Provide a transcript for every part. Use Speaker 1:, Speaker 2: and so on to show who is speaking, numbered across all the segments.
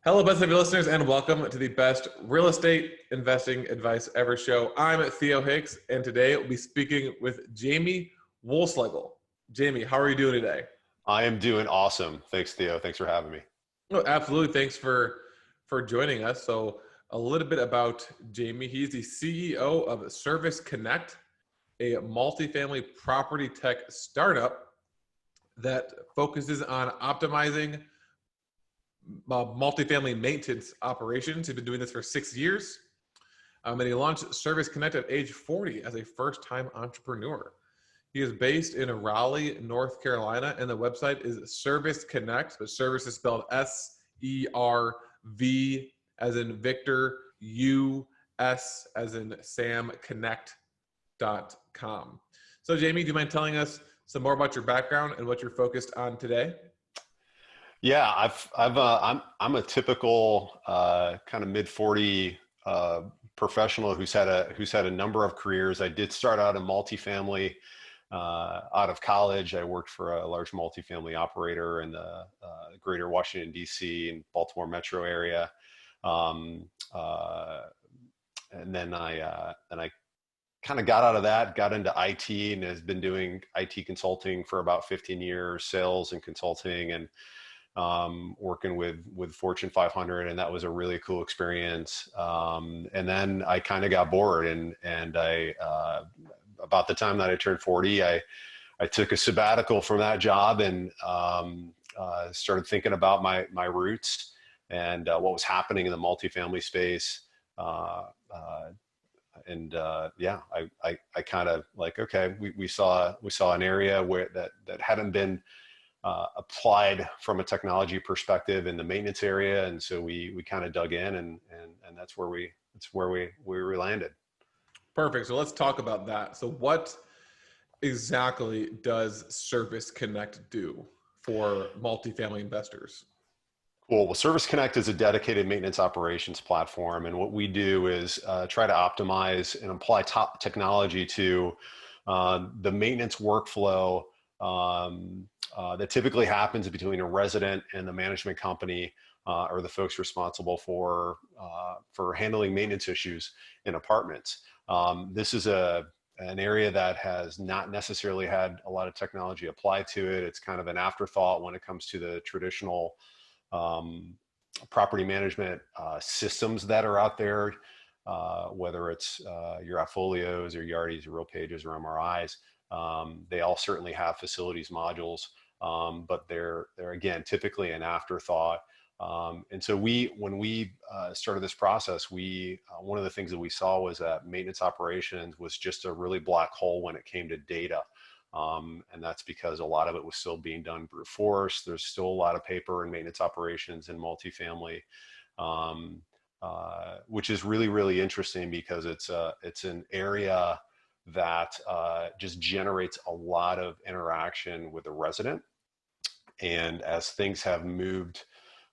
Speaker 1: Hello, best of your listeners, and welcome to the best real estate investing advice ever show. I'm Theo Hicks, and today we'll be speaking with Jamie Wohlschlegel. Jamie, how are you doing today?
Speaker 2: I am doing awesome. Thanks, Theo. Thanks for having me.
Speaker 1: Oh, absolutely. Thanks for joining us. So, a little bit about Jamie. He's the CEO of ServusConnect, a multifamily property tech startup that focuses on optimizing multifamily maintenance operations. He's been doing this for 6 years. And he launched ServusConnect at age 40 as a first-time entrepreneur. He is based in Raleigh, North Carolina, and the website is ServusConnect, but service is spelled S-E-R-V as in Victor, U-S as in Sam, Connect.com. So Jamie, do you mind telling us some more about your background and what you're focused on today?
Speaker 2: Yeah, I'm a typical kind of mid-40 professional who's had a number of careers. I did start out in multifamily out of college. I worked for a large multifamily operator in the greater Washington, D.C. and Baltimore metro area. And then I kind of got out of that, got into IT, and has been doing IT consulting for about 15 years, sales and consulting, and working with Fortune 500, and that was a really cool experience. And then I kind of got bored, and I about the time that I turned 40, I took a sabbatical from that job and started thinking about my roots and what was happening in the multifamily space. Yeah, I kind of like, okay, we saw an area where that hadn't been applied from a technology perspective in the maintenance area, and so we kind of dug in, and that's where we landed.
Speaker 1: Perfect. So let's talk about that. So what exactly does ServusConnect do for multifamily investors?
Speaker 2: Cool. Well, ServusConnect is a dedicated maintenance operations platform, and what we do is try to optimize and apply top technology to the maintenance workflow that typically happens between a resident and the management company or the folks responsible for handling maintenance issues in apartments. This is an area that has not necessarily had a lot of technology applied to it. It's kind of an afterthought when it comes to the traditional property management systems that are out there, whether it's your AppFolios or Yardis or RealPages or MRIs. They all certainly have facilities modules, but they're again typically an afterthought. And so when we started this process, one of the things that we saw was that maintenance operations was just a really black hole when it came to data. And that's because a lot of it was still being done brute force. There's still a lot of paper and maintenance operations in multifamily, which is really, really interesting because it's an area that just generates a lot of interaction with the resident. And as things have moved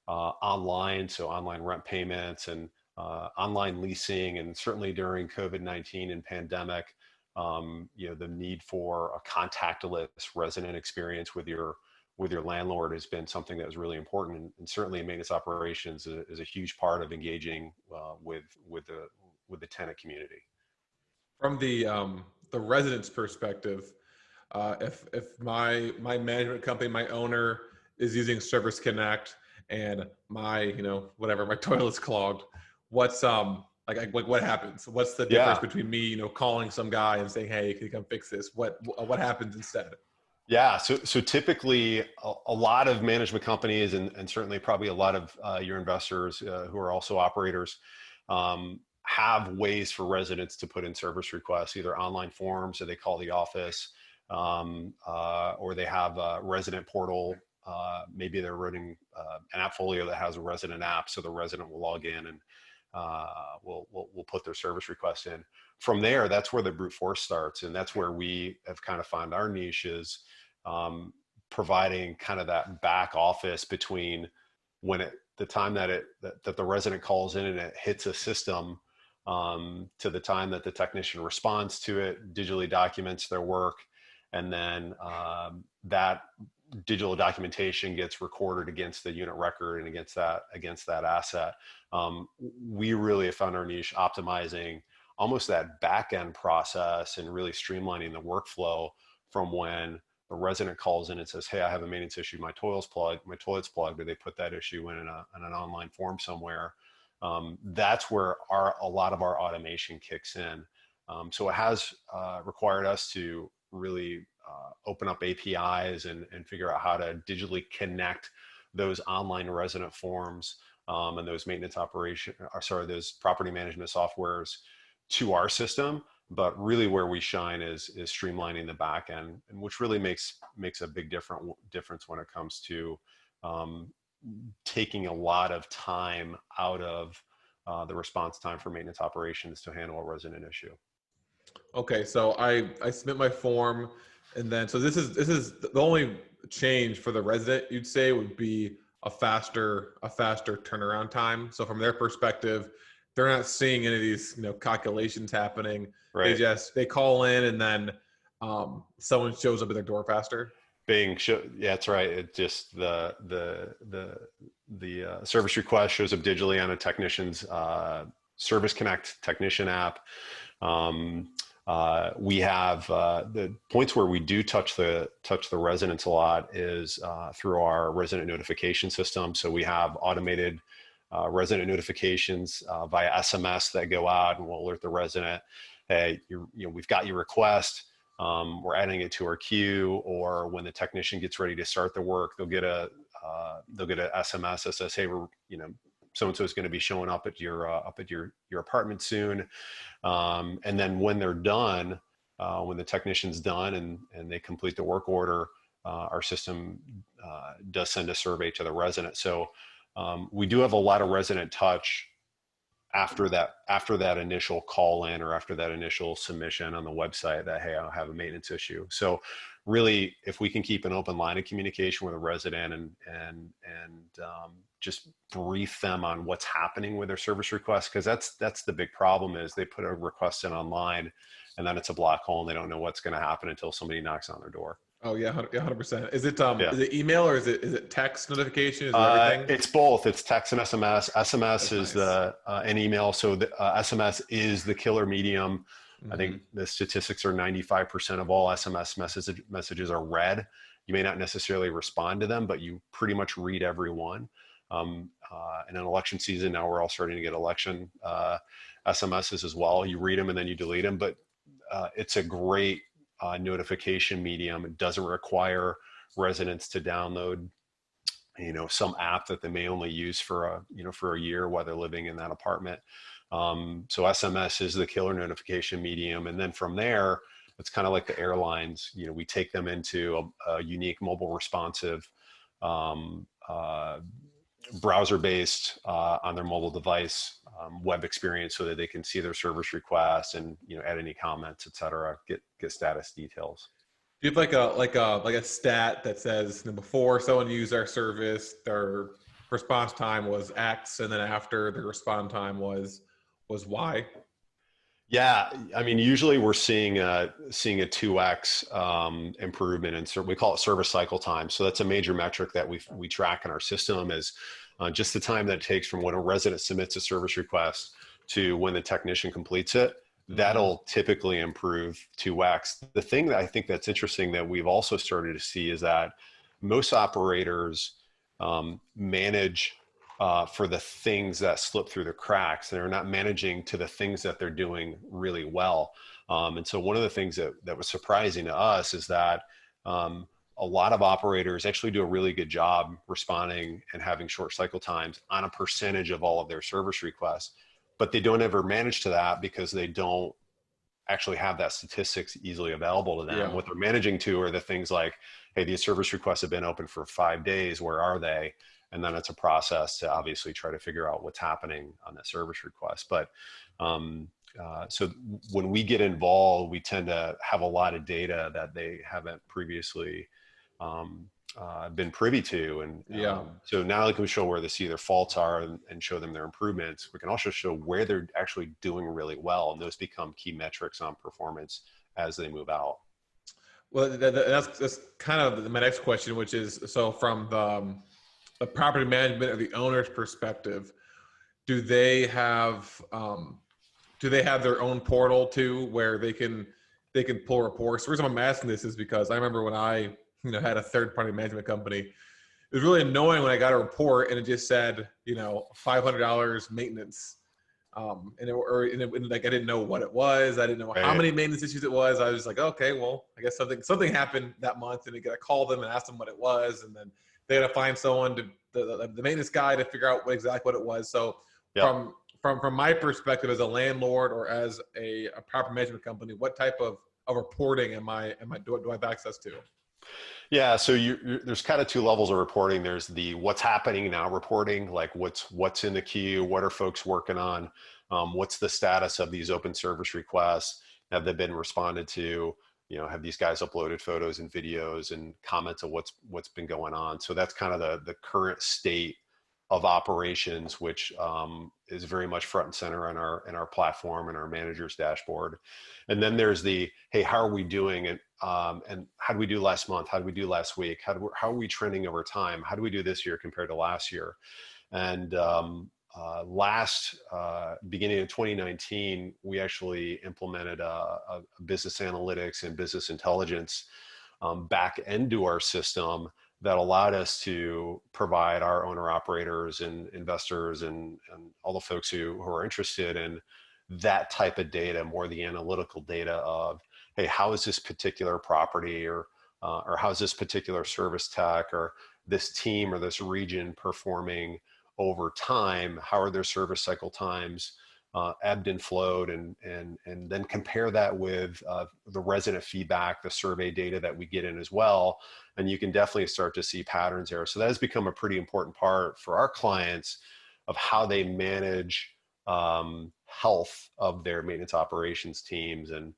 Speaker 2: online, so online rent payments and online leasing, and certainly during COVID-19 and pandemic, the need for a contactless resident experience with your landlord has been something that was really important, and certainly maintenance operations is a huge part of engaging with the tenant community.
Speaker 1: From the resident's perspective, if my management company, my owner is using ServusConnect and my my toilet's clogged, what's what happens? What's the difference between me calling some guy and saying, hey, can you come fix this? What happens instead?
Speaker 2: Yeah, so typically a lot of management companies and certainly probably a lot of your investors who are also operators have ways for residents to put in service requests, either online forms that they call the office, or they have a resident portal. Maybe they're running an AppFolio that has a resident app, so the resident will log in and we'll put their service request in. From there, that's where the brute force starts, and that's where we have kind of found our niche is providing kind of that back office between the time that the resident calls in and it hits a system to the time that the technician responds to it, digitally documents their work, and then that digital documentation gets recorded against the unit record and against that asset. We really have found our niche optimizing almost that back end process and really streamlining the workflow from when a resident calls in and says, "Hey, I have a maintenance issue. My toilet's plugged." Or they put that issue in an online form somewhere. That's where a lot of our automation kicks in. So it has required us to really open up APIs and figure out how to digitally connect those online resident forms and those those property management softwares to our system. But really where we shine is streamlining the back end, and which really makes a big difference when it comes to taking a lot of time out of the response time for maintenance operations to handle a resident issue.
Speaker 1: Okay, so I submit my form, and then so this is the only change for the resident you'd say would be a faster turnaround time. So from their perspective, they're not seeing any of these calculations happening.
Speaker 2: Right.
Speaker 1: They call in, and then someone shows up at their door faster.
Speaker 2: Yeah, that's right. It just the service request shows up digitally on a technician's ServusConnect technician app. We have the points where we do touch the residents a lot is through our resident notification system. So we have automated resident notifications via SMS that go out, and we'll alert the resident, "Hey, we've got your request. We're adding it to our queue." Or when the technician gets ready to start the work, they'll get a SMS that says, "Hey, we're so-and-so is going to be showing up at your apartment soon." And then when they're done, when the technician's done and they complete the work order, our system does send a survey to the resident. So we do have a lot of resident touch after that initial call in or after that initial submission on the website that, "Hey, I have a maintenance issue." So really, if we can keep an open line of communication with a resident and just brief them on what's happening with their service request, because that's the big problem is they put a request in online and then it's a black hole and they don't know what's going to happen until somebody knocks on their door.
Speaker 1: Oh yeah, 100%. Is it email or is it text notification? Is it everything?
Speaker 2: It's both. It's text and SMS. SMS is nice. An email. So the SMS is the killer medium. Mm-hmm. I think the statistics are 95% of all SMS messages are read. You may not necessarily respond to them, but you pretty much read every one. And in election season, now we're all starting to get election SMSs as well. You read them and then you delete them, but it's a great notification medium. It doesn't require residents to download, some app that they may only use for a year while they're living in that apartment. So SMS is the killer notification medium. And then from there, it's kind of like the airlines, we take them into a unique mobile responsive, browser-based on their mobile device web experience so that they can see their service requests and add any comments, et cetera, get status details.
Speaker 1: Do you have like a stat that says before someone used our service, their response time was X, and then after the response time was Y?
Speaker 2: Yeah, I mean, usually we're seeing a 2x improvement in we call it service cycle time. So that's a major metric that we track in our system is just the time that it takes from when a resident submits a service request to when the technician completes it. That'll typically improve 2x. The thing that I think that's interesting that we've also started to see is that most operators manage for the things that slip through the cracks. They're not managing to the things that they're doing really well. And so one of the things that was surprising to us is that a lot of operators actually do a really good job responding and having short cycle times on a percentage of all of their service requests, but they don't ever manage to that because they don't actually have that statistics easily available to them. Yeah. What they're managing to are the things like, "Hey, these service requests have been open for 5 days. Where are they?" And then it's a process to obviously try to figure out what's happening on that service request. But so when we get involved, we tend to have a lot of data that they haven't previously been privy to. And so now they can show where they see their faults are and show them their improvements. We can also show where they're actually doing really well. And those become key metrics on performance as they move out.
Speaker 1: Well, that's kind of my next question, which is, so from the property management or the owner's perspective, do they have their own portal too, where they can pull reports? The reason I'm asking this is because I remember when I had a third party management company, it was really annoying when I got a report and it just said $500 maintenance. Like I didn't know what it was. I didn't know how
Speaker 2: Right.
Speaker 1: many maintenance issues it was. I was just like, okay, well, I guess something happened that month, and I got to call them and ask them what it was, and then they got to find someone to the maintenance guy to figure out exactly what it was. So
Speaker 2: Yep.
Speaker 1: from my perspective as a landlord or as a property management company, what type of reporting do I have access to?
Speaker 2: Yeah, so there's kind of two levels of reporting. There's the what's happening now reporting, like what's in the queue, what are folks working on, what's the status of these open service requests, have they been responded to, have these guys uploaded photos and videos and comments of what's been going on. So that's kind of the current state of operations, which is very much front and center in our platform and our manager's dashboard. And then there's the, hey, how are we doing? And how do we do last month? How do we do last week? How are we trending over time? How do we do this year compared to last year? And beginning of 2019, we actually implemented a business analytics and business intelligence back into our system that allowed us to provide our owner operators and investors and all the folks who are interested in that type of data, more the analytical data of, hey, how is this particular property or how is this particular service tech or this team or this region performing over time? How are their service cycle times ebbed and flowed, and then compare that with the resident feedback, the survey data that we get in as well. And you can definitely start to see patterns there. So that has become a pretty important part for our clients of how they manage health of their maintenance operations teams and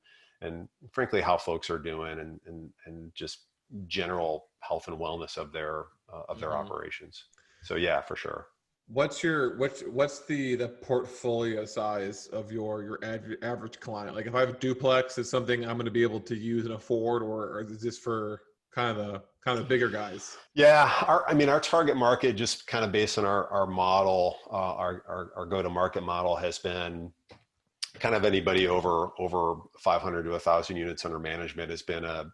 Speaker 2: frankly, how folks are doing and just general health and wellness of their operations. So yeah, for sure.
Speaker 1: What's the portfolio size of your average client? Like if I have a duplex, is something I'm going to be able to use and afford, or is this for kind of the bigger guys?
Speaker 2: Yeah, our target market, just kind of based on our model, our go-to-market model has been kind of anybody over 500 to 1,000 units under management has been a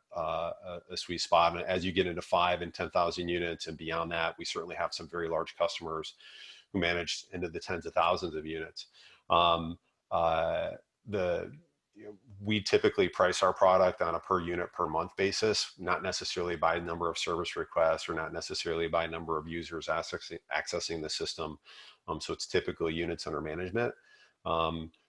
Speaker 2: sweet spot. And as you get into 5 and 10,000 units and beyond that, we certainly have some very large customers who manage into the tens of thousands of units. We typically price our product on a per unit per month basis, not necessarily by number of service requests or not necessarily by number of users accessing the system. So it's typically units under management.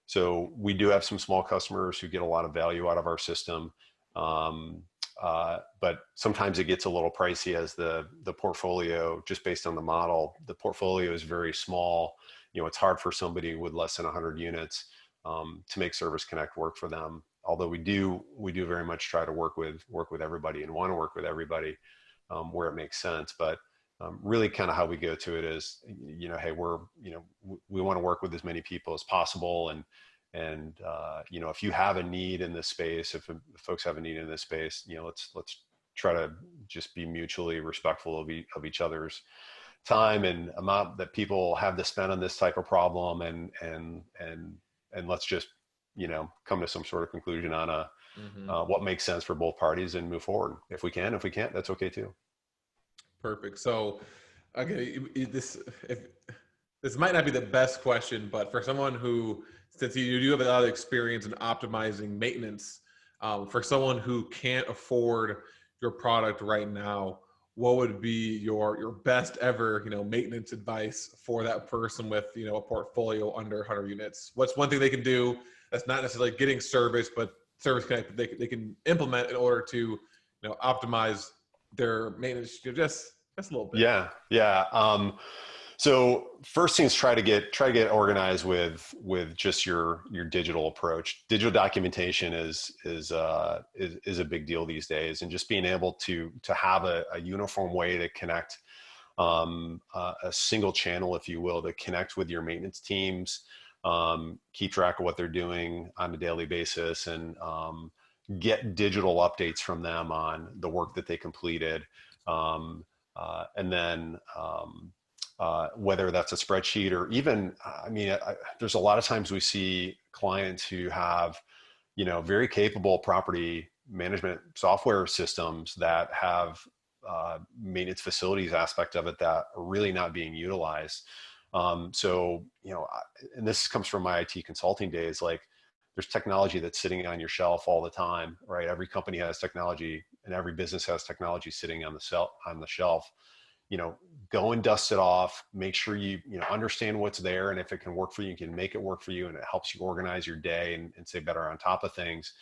Speaker 2: So we do have some small customers who get a lot of value out of our system. But sometimes it gets a little pricey as the portfolio, just based on the model, the portfolio is very small. It's hard for somebody with less than 100 units to make ServusConnect work for them. Although we do very much try to work with everybody and want to work with everybody where it makes sense. But really kind of how we go to it is, hey, we want to work with as many people as possible. And if you have a need in this space, if folks have a need in this space, let's try to just be mutually respectful of each other's time and amount that people have to spend on this type of problem. And let's just, come to some sort of conclusion on what makes sense for both parties and move forward. If we can, if we can't, that's okay too.
Speaker 1: Perfect. So, okay, this might not be the best question, but for someone who, since you do have a lot of experience in optimizing maintenance, for someone who can't afford your product right now, what would be your best ever maintenance advice for that person with a portfolio under 100 units? What's one thing they can do that's not necessarily getting service, but ServusConnect that they can implement in order to optimize their maintenance just a little bit?
Speaker 2: Yeah. So first things, try to get organized with just your digital approach. Digital documentation is a big deal these days, and just being able to have a uniform way to connect, a single channel, if you will, to connect with your maintenance teams, keep track of what they're doing on a daily basis, and get digital updates from them on the work that they completed. And then whether that's a spreadsheet or even, there's a lot of times we see clients who have, very capable property management software systems that have maintenance facilities aspect of it that are really not being utilized. So, and this comes from my IT consulting days, like there's technology that's sitting on your shelf all the time, right? Every company has technology and every business has technology sitting on the shelf. Go and dust it off, make sure you understand what's there. And if it can work for you, you can make it work for you, and it helps you organize your day and stay better on top of things.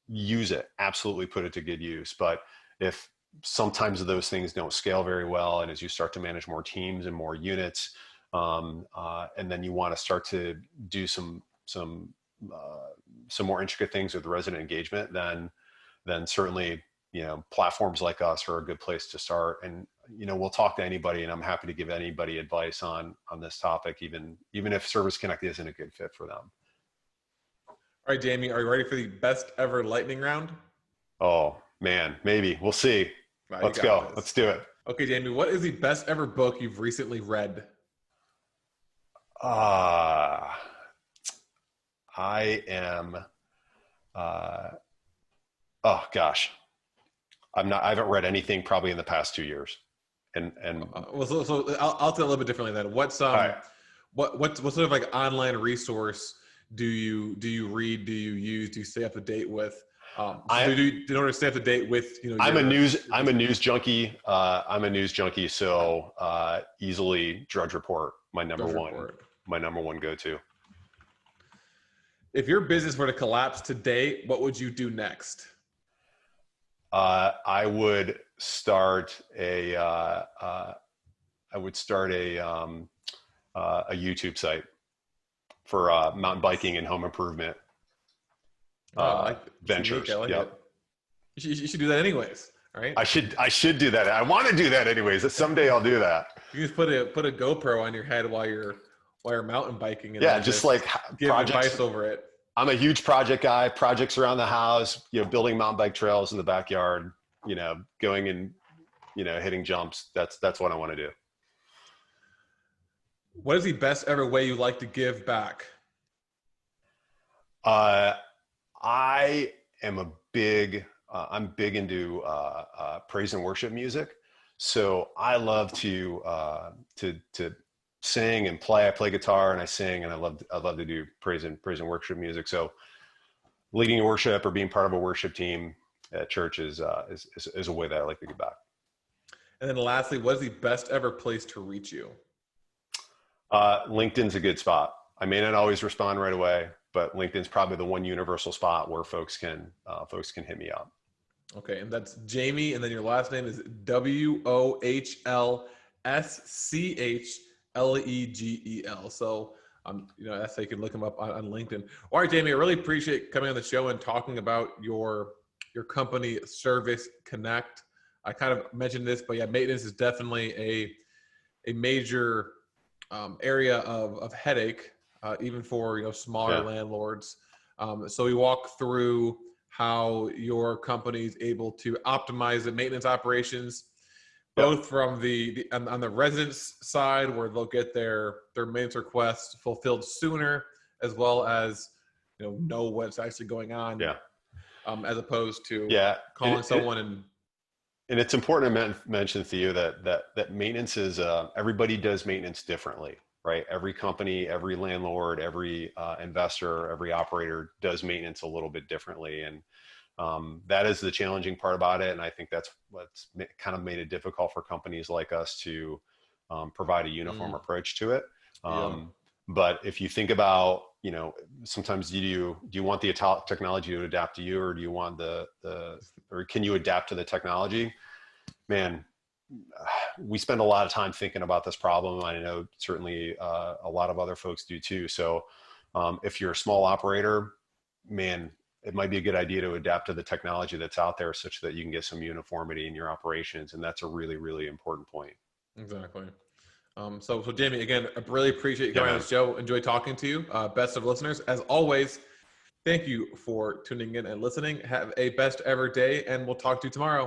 Speaker 2: Use it, absolutely put it to good use. But if sometimes those things don't scale very well, and as you start to manage more teams and more units, and then you want to start to do some more intricate things with resident engagement, then certainly, platforms like us are a good place to start. And, we'll talk to anybody, and I'm happy to give anybody advice on this topic, even if ServusConnect isn't a good fit for them.
Speaker 1: All right, Jamie, are you ready for the best ever lightning round?
Speaker 2: Oh man, maybe. We'll see.
Speaker 1: Right,
Speaker 2: let's go. This. Let's do it.
Speaker 1: Okay, Jamie, what is the best ever book you've recently read?
Speaker 2: I am, oh gosh, I haven't read anything probably in the past 2 years. And
Speaker 1: so I'll tell a little bit differently then. What sort of like online resource do you read? Do you use? Do you stay up to date with? In order to stay up to date with,
Speaker 2: I'm a news junkie. So easily Drudge Report, my number one go-to.
Speaker 1: If your business were to collapse today, what would you do next?
Speaker 2: I would start a YouTube site for mountain biking and home improvement ventures. Yep.
Speaker 1: You should do that anyways. All right.
Speaker 2: I should do that. I want to do that anyways. Someday I'll do that.
Speaker 1: You just put a GoPro on your head while you're mountain biking, and
Speaker 2: just like
Speaker 1: give advice over it.
Speaker 2: I'm a huge project guy. Projects around the house, building mountain bike trails in the backyard, going and hitting jumps. That's what I want to do.
Speaker 1: What is the best ever way you like to give back?
Speaker 2: I am I'm big into praise and worship music. So I love to sing and play. I play guitar and I sing, and I love to do praise and worship music. So leading worship or being part of a worship team at church is a way that I like to give back.
Speaker 1: And then lastly, what is the best ever place to reach you?
Speaker 2: LinkedIn's a good spot. I may not always respond right away, but LinkedIn's probably the one universal spot where folks can hit me up. Okay.
Speaker 1: And that's Jamie. And then your last name is Wohlschlegel. So, that's how you can look him up on LinkedIn. All right, Jamie, I really appreciate coming on the show and talking about your company, ServusConnect. I kind of mentioned this, but yeah, maintenance is definitely a major area of headache, even for smaller landlords. So we walk through how your company is able to optimize the maintenance operations, both from on the residents side, where they'll get their maintenance requests fulfilled sooner, as well as know what's actually going on.
Speaker 2: Yeah.
Speaker 1: As opposed to calling someone
Speaker 2: and it's important to mention, Theo, that maintenance is everybody does maintenance differently, right? Every company, every landlord, every investor, every operator does maintenance a little bit differently, and that is the challenging part about it. And I think that's what's kind of made it difficult for companies like us to provide a uniform approach to it. But if you think about, sometimes do you want the technology to adapt to you, or do you want or can you adapt to the technology? Man, we spend a lot of time thinking about this problem. I know certainly a lot of other folks do too. So if you're a small operator, man, it might be a good idea to adapt to the technology that's out there such that you can get some uniformity in your operations. And that's a really, really important point.
Speaker 1: Exactly. So Jamie, again, I really appreciate you coming on the show. Enjoy talking to you. Best of listeners. As always, Thank you for tuning in and listening. Have a best ever day, and we'll talk to you tomorrow.